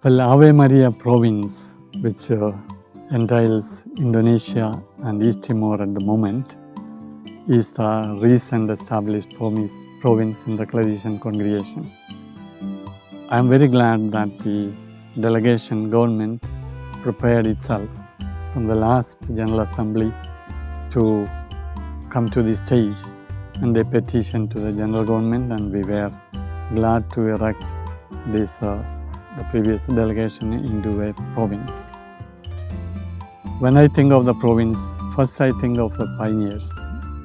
Well, Ave Maria province, which entails Indonesia and East Timor at the moment, is the recent established province in the Claretian congregation. I am very glad that the delegation government prepared itself from the last General Assembly to come to this stage, and they petitioned to the general government, and we were glad to erect this the previous delegation into a province. When I think of the province, first I think of the pioneers,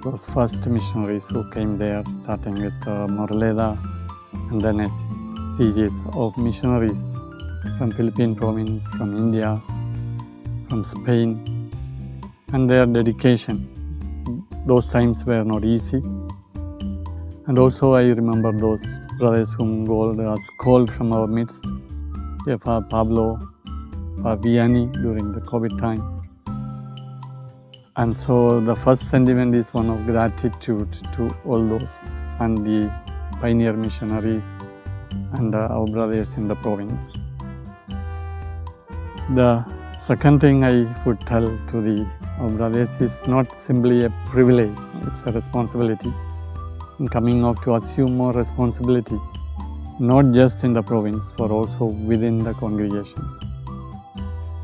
those first missionaries who came there, starting with Morleda, and then a series of missionaries from Philippine province, from India, from Spain, and their dedication. Those times were not easy. And also I remember those brothers whom God has called from our midst, Father Pablo, Father Vianney during the COVID time. And so the first sentiment is one of gratitude to all those and the pioneer missionaries and our brothers in the province. The second thing I would tell to our brothers is not simply a privilege, it's a responsibility. In coming up to assume more responsibility, not just in the province, but also within the congregation.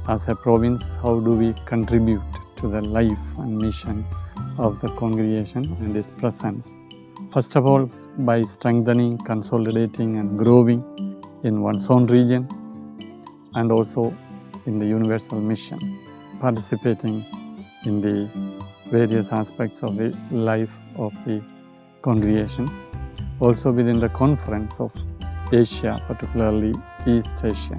As a province, how do we contribute to the life and mission of the congregation and its presence? First of all, by strengthening, consolidating and growing in one's own region, and also in the universal mission, participating in the various aspects of the life of the congregation, also within the conference of Asia, particularly East Asia.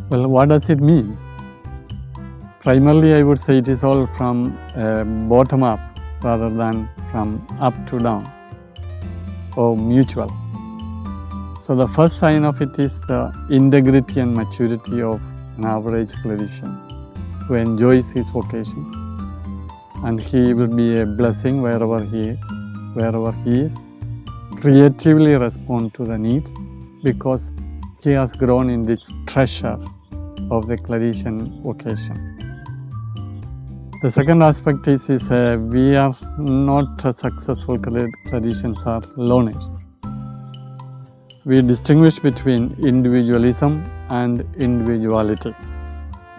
Well, what does it mean? Primarily, I would say it is all from bottom up rather than from up to down or mutual. So the first sign of it is the integrity and maturity of an average clerician who enjoys his vocation, and he will be a blessing wherever he is, creatively respond to the needs because he has grown in this treasure of the Claretian vocation. The second aspect is we are not successful Claretians are loners. We distinguish between individualism and individuality.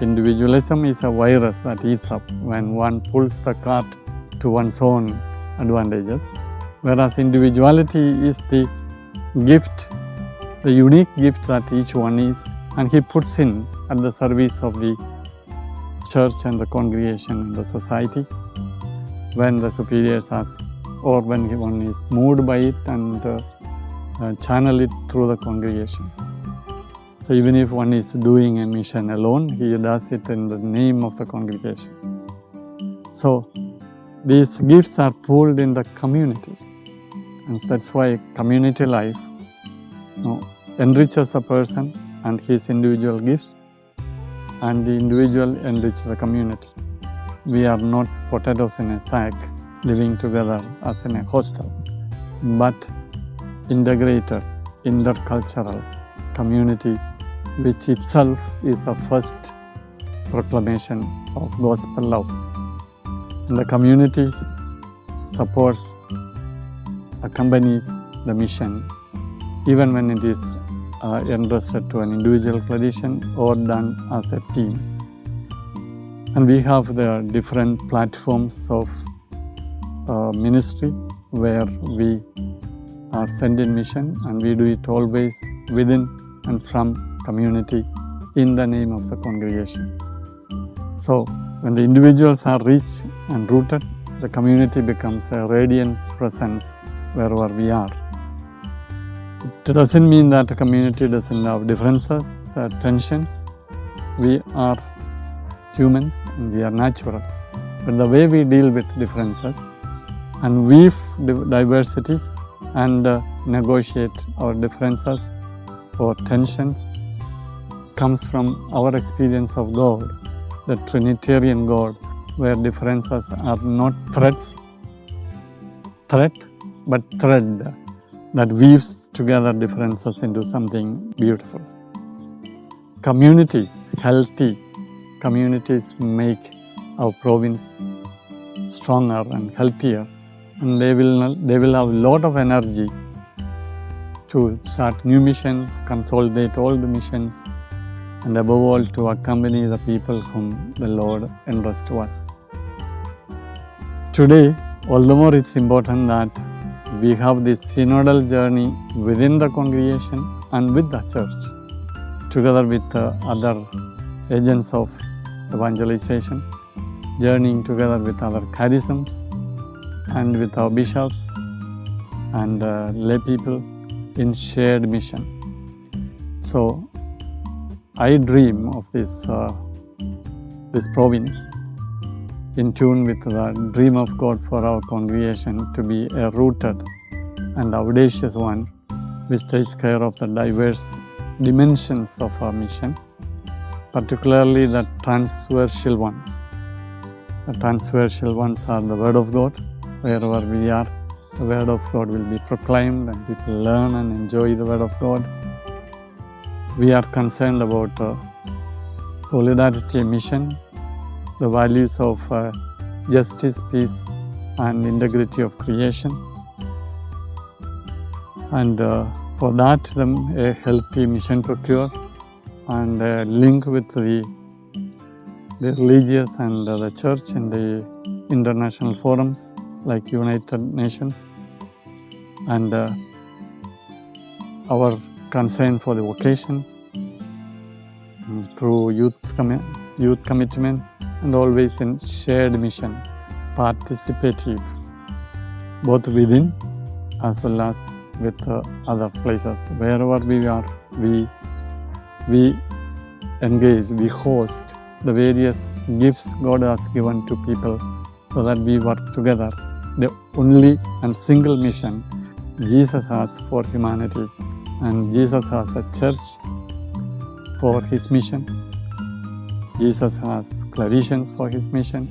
Individualism is a virus that eats up when one pulls the cart to one's own advantages, whereas individuality is the gift, the unique gift that each one is, and he puts in at the service of the church and the congregation and the society when the superiors ask, or when one is moved by it and channel it through the congregation. So even if one is doing a mission alone, he does it in the name of the congregation. So these gifts are pooled in the community, and that's why community life enriches the person and his individual gifts, and the individual enriches the community. We are not potatoes in a sack living together as in a hostel, but integrated, intercultural community, which itself is the first proclamation of gospel love. And the community supports, accompanies the mission, even when it is entrusted to an individual clerician or done as a team. And we have the different platforms of ministry where we are sent in mission, and we do it always within and from community in the name of the congregation. So when the individuals are rich and rooted, the community becomes a radiant presence wherever we are. It doesn't mean that the community doesn't have differences, tensions. We are humans and we are natural. But the way we deal with differences and weave diversities and negotiate our differences or tensions comes from our experience of God, the Trinitarian God, where differences are not threat, but thread that weaves together differences into something beautiful. communities, healthy communities make our province stronger and healthier, and they will have a lot of energy to start new missions, consolidate old missions, and above all to accompany the people whom the Lord entrusts to us. Today, all the more it's important that we have this synodal journey within the congregation and with the church, together with other agents of evangelization, journeying together with other charisms and with our bishops and lay people in shared mission. So I dream of this province in tune with the dream of God for our congregation to be a rooted and audacious one which takes care of the diverse dimensions of our mission, particularly the transversal ones. The transversal ones are the Word of God. Wherever we are, the Word of God will be proclaimed and people learn and enjoy the Word of God. We are concerned about solidarity mission, the values of justice, peace, and integrity of creation. And for that, a healthy mission procure and a link with the religious and the church in the international forums like United Nations, and our concern for the vocation through youth commitment, and always in shared mission, participative, both within as well as with other places. Wherever we are, we engage, we host the various gifts God has given to people so that we work together. The only and single mission Jesus has for humanity, and Jesus has a church for his mission. Jesus has Claretians for his mission,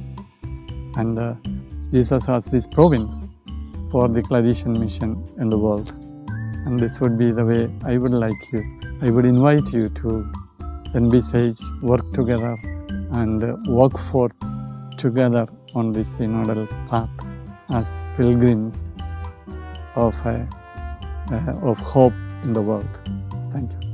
and Jesus has this province for the Claretian mission in the world. And this would be the way I would invite you to envisage, work together, and walk forth together on this synodal path as pilgrims of hope in the world. Thank you.